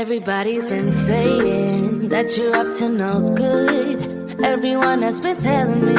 Everybody's been saying that you're up to no good. Everyone has been telling me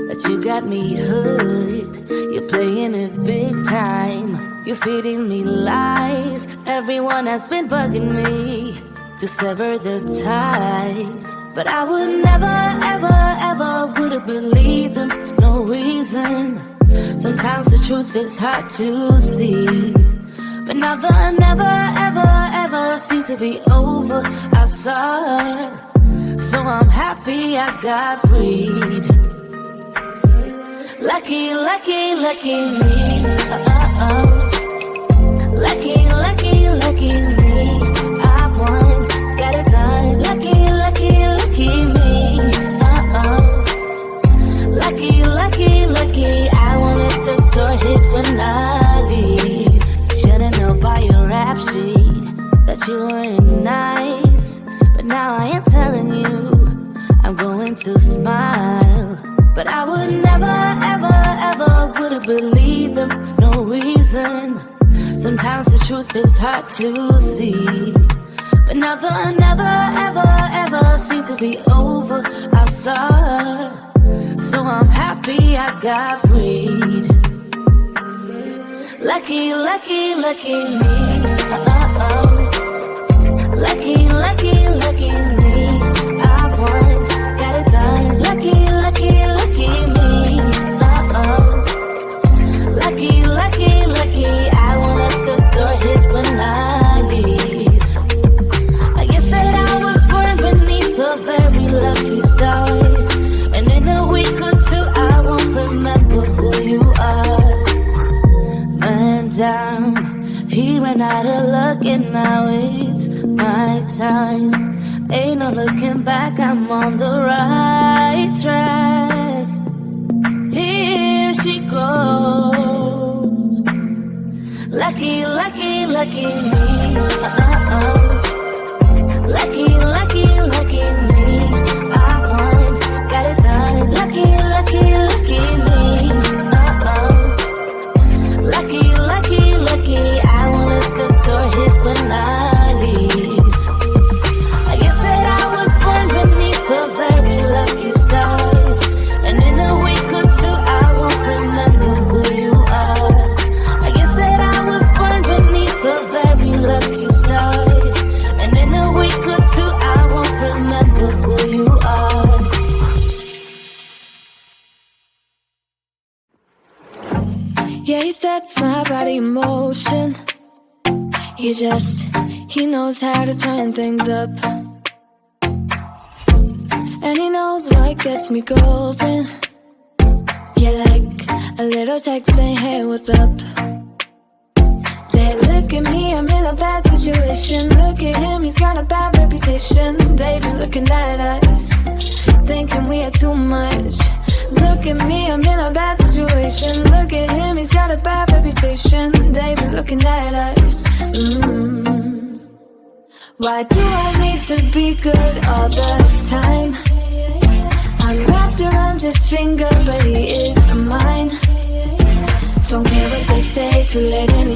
that you got me hooked. You're playing it big time. You're feeding me lies. Everyone has been bugging me to sever the ties. But I would never, ever, ever would have believed them. No reason. Sometimes the truth is hard to see. But now the never, ever, ever seem to be over outside. So I'm happy I got freed. Lucky, lucky, lucky me. Lucky, lucky, lucky me. I won, got it done. Lucky, lucky, lucky me. Lucky, lucky, lucky. I won't let the door hit when I leave. Should've known by your rap sheet that you weren't nice. But now I am telling you, I'm going to smile. But I would never, ever, ever would have believed them. No reason. Sometimes the truth is hard to see. But now the never, ever, ever seem to be over outside. So I'm happy I got freed. Lucky, lucky, lucky me. Lucky, lucky, lucky me. I won, got it done. Lucky, lucky, lucky me. Lucky, lucky, lucky. I won't let the door hit when I leave. I guess that I was born beneath a very lucky star. And in a week or two I won't remember who you are. Man down, he ran out of luck and now it's my time. Ain't no looking back, I'm on the right track. Here she goes. Lucky, lucky, lucky me. Lucky, lucky, lucky me. I won, got it done. Lucky, lucky, lucky me. Lucky, lucky, lucky. I won't let the door hit when I leave. I guess that I was born beneath a very lucky star. And in a week or two I won't remember who you are. I guess that I was born beneath a very lucky star. And in a week or two I won't remember who you are. Yeah, he sets my body in motion. He knows how to turn things up. And he knows what gets me going. Yeah, like a little text saying, hey, what's up? They look at me, I'm in a bad situation. Look at him, he's got a bad reputation. They've been looking at us, thinking we had too much. Look at me, I'm in a bad situation. Look at him, he's got a bad reputation. They've been looking at us. Why do I need to be good all the time? I'm wrapped around his finger, but he is mine. Don't care what they say, too late anyway.